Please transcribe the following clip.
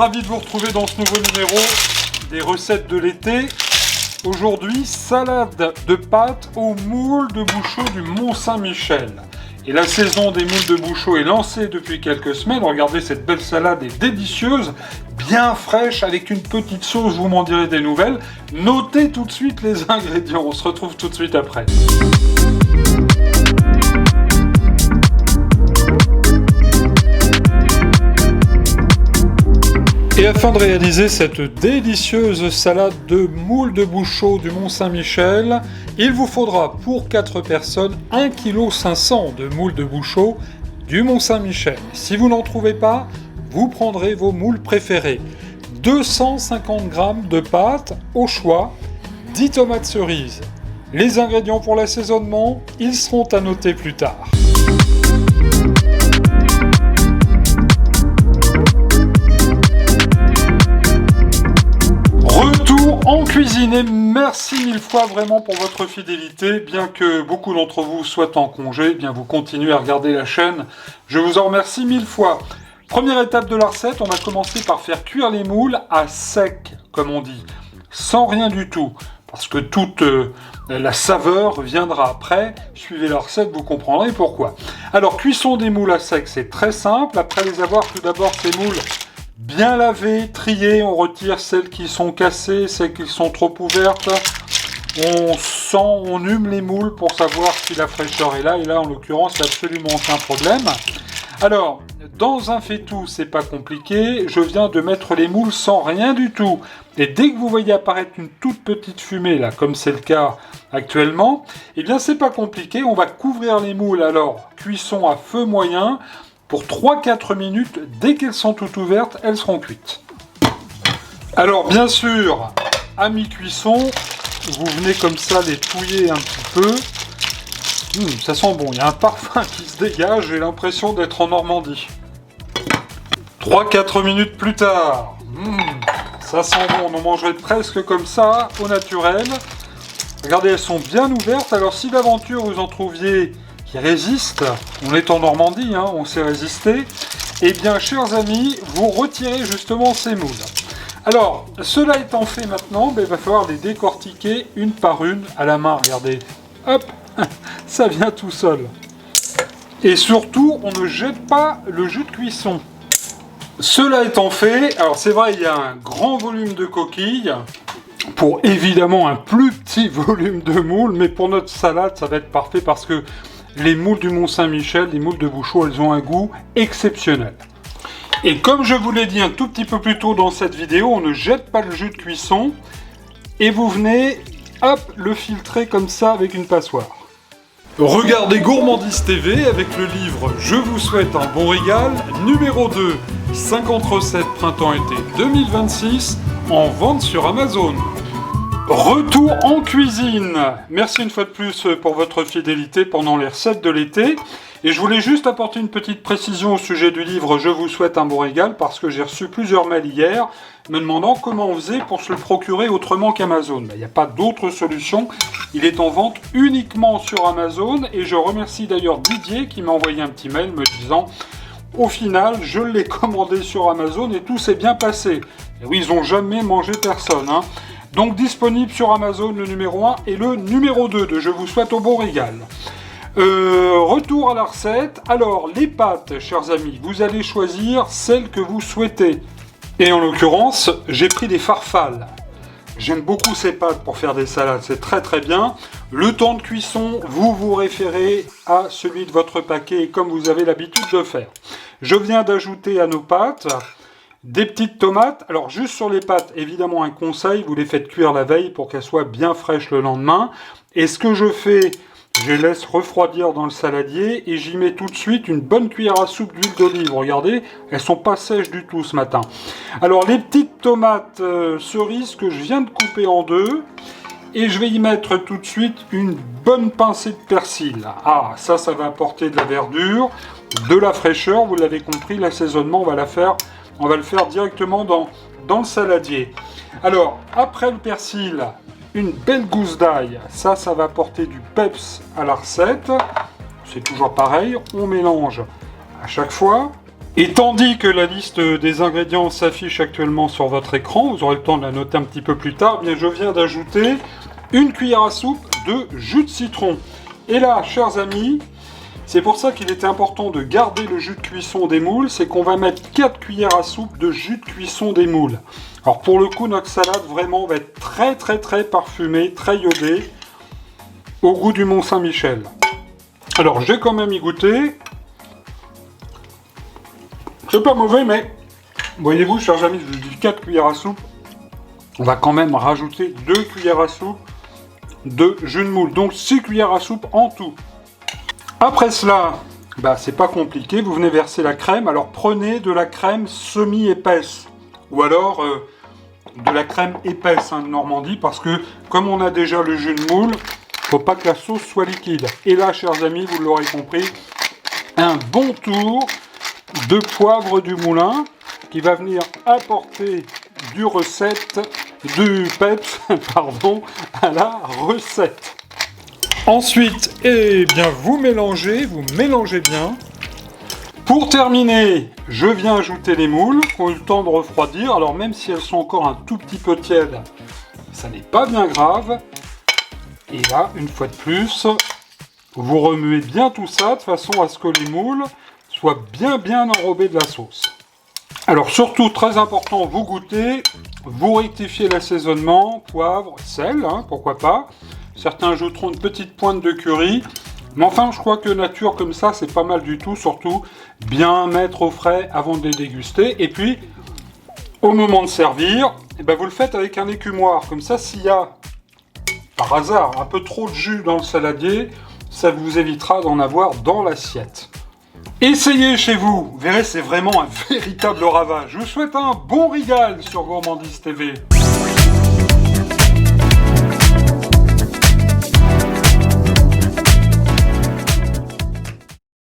ravi de vous retrouver dans ce nouveau numéro des recettes de l'été. Aujourd'hui, salade de pâtes aux moules de Bouchot du Mont-Saint-Michel. Et la saison des moules de Bouchot est lancée depuis quelques semaines. Regardez, cette belle salade est délicieuse, bien fraîche, avec une petite sauce, je vous m'en dirai des nouvelles. Notez tout de suite les ingrédients, on se retrouve tout de suite après. Et afin de réaliser cette délicieuse salade de moules de Bouchot du Mont-Saint-Michel, il vous faudra pour 4 personnes 1,5 kg de moules de Bouchot du Mont-Saint-Michel. Si vous n'en trouvez pas, vous prendrez vos moules préférés. 250 g de pâtes au choix, 10 tomates cerises. Les ingrédients pour l'assaisonnement, ils seront à noter plus tard. En cuisine, et merci mille fois vraiment pour votre fidélité. Bien que beaucoup d'entre vous soient en congé, bien vous continuez à regarder la chaîne. Je vous en remercie mille fois. Première étape de la recette, on va commencer par faire cuire les moules à sec, comme on dit, sans rien du tout. Parce que toute la saveur viendra après. Suivez la recette, vous comprendrez pourquoi. Alors, cuisson des moules à sec, c'est très simple. Après les avoir, tout d'abord, ces moules bien lavées, triées, on retire celles qui sont cassées, celles qui sont trop ouvertes. On sent, on hume les moules pour savoir si la fraîcheur est là. Et là, en l'occurrence, il n'y a absolument aucun problème. Alors, dans un faitout, c'est pas compliqué. Je viens de mettre les moules sans rien du tout. Et dès que vous voyez apparaître une toute petite fumée, là, comme c'est le cas actuellement, eh bien, c'est pas compliqué. On va couvrir les moules, alors, cuisson à feu moyen. Pour 3-4 minutes, dès qu'elles sont toutes ouvertes, elles seront cuites. Alors bien sûr, à mi-cuisson, vous venez comme ça les touiller un petit peu. Ça sent bon, il y a un parfum qui se dégage, j'ai l'impression d'être en Normandie. 3-4 minutes plus tard, ça sent bon, on en mangerait presque comme ça, au naturel. Regardez, elles sont bien ouvertes, alors si d'aventure vous en trouviez qui résiste, on est en Normandie, hein, on sait résister, eh bien, chers amis, vous retirez justement ces moules. Alors, cela étant fait maintenant, il va falloir les décortiquer une par une à la main, regardez. Hop, ça vient tout seul. Et surtout, on ne jette pas le jus de cuisson. Cela étant fait, alors c'est vrai, il y a un grand volume de coquilles, pour évidemment un plus petit volume de moules, mais pour notre salade, ça va être parfait parce que les moules du Mont-Saint-Michel, les moules de Bouchot, elles ont un goût exceptionnel. Et comme je vous l'ai dit un tout petit peu plus tôt dans cette vidéo, on ne jette pas le jus de cuisson et vous venez, hop, le filtrer comme ça avec une passoire. Regardez Gourmandise TV avec le livre Je vous souhaite un bon régal, numéro 2, 50 recettes printemps-été 2026, en vente sur Amazon. Retour en cuisine. Merci une fois de plus pour votre fidélité pendant les recettes de l'été. Et je voulais juste apporter une petite précision au sujet du livre Je vous souhaite un bon régal parce que j'ai reçu plusieurs mails hier me demandant comment on faisait pour se le procurer autrement qu'Amazon. Il n'y a pas d'autre solution. Il est en vente uniquement sur Amazon et je remercie d'ailleurs Didier qui m'a envoyé un petit mail me disant au final, je l'ai commandé sur Amazon et tout s'est bien passé. Et oui, ils n'ont jamais mangé personne, hein. Donc disponible sur Amazon le numéro 1 et le numéro 2 de Je vous souhaite au bon régal. Retour à la recette. Alors les pâtes, chers amis, vous allez choisir celles que vous souhaitez. Et en l'occurrence, j'ai pris des farfales. J'aime beaucoup ces pâtes pour faire des salades, c'est très très bien. Le temps de cuisson, vous vous référez à celui de votre paquet comme vous avez l'habitude de faire. Je viens d'ajouter à nos pâtes des petites tomates. Alors juste sur les pâtes, évidemment un conseil, vous les faites cuire la veille pour qu'elles soient bien fraîches le lendemain. Et ce que je fais, je les laisse refroidir dans le saladier et j'y mets tout de suite une bonne cuillère à soupe d'huile d'olive. Regardez, elles sont pas sèches du tout ce matin. Alors les petites tomates cerises que je viens de couper en deux. Et je vais y mettre tout de suite une bonne pincée de persil. Ah, ça va apporter de la verdure, de la fraîcheur. Vous l'avez compris, l'assaisonnement, on va le faire directement dans le saladier. Alors, après le persil, une belle gousse d'ail. Ça va apporter du peps à la recette. C'est toujours pareil, on mélange à chaque fois. Et tandis que la liste des ingrédients s'affiche actuellement sur votre écran, vous aurez le temps de la noter un petit peu plus tard, eh bien je viens d'ajouter une cuillère à soupe de jus de citron. Et là, chers amis, c'est pour ça qu'il était important de garder le jus de cuisson des moules, c'est qu'on va mettre 4 cuillères à soupe de jus de cuisson des moules. Alors pour le coup, notre salade vraiment va être très parfumée, très iodée, au goût du Mont-Saint-Michel. Alors j'ai quand même y goûté. C'est pas mauvais, mais voyez-vous, chers amis, je dis 4 cuillères à soupe. On va quand même rajouter 2 cuillères à soupe de jus de moule. Donc 6 cuillères à soupe en tout. Après cela, c'est pas compliqué. Vous venez verser la crème. Alors prenez de la crème semi-épaisse. Ou alors de la crème épaisse de Normandie. Parce que comme on a déjà le jus de moule, faut pas que la sauce soit liquide. Et là, chers amis, vous l'aurez compris, un bon tour de poivre du moulin qui va venir apporter du peps à la recette. Ensuite, vous mélangez bien. Pour terminer, je viens ajouter les moules qui ont eu le temps de refroidir. Alors même si elles sont encore un tout petit peu tièdes, ça n'est pas bien grave. Et là, une fois de plus, vous remuez bien tout ça de façon à ce que les moules soient bien enrobés de la sauce. Alors surtout, très important, vous goûtez, vous rectifiez l'assaisonnement, poivre, sel, pourquoi pas. Certains ajouteront une petite pointe de curry. Mais enfin, je crois que nature comme ça, c'est pas mal du tout. Surtout, bien mettre au frais avant de les déguster. Et puis, au moment de servir, vous le faites avec un écumoire. Comme ça, s'il y a, par hasard, un peu trop de jus dans le saladier, ça vous évitera d'en avoir dans l'assiette. Essayez chez vous, vous verrez, c'est vraiment un véritable ravage. Je vous souhaite un bon régal sur Gourmandise TV.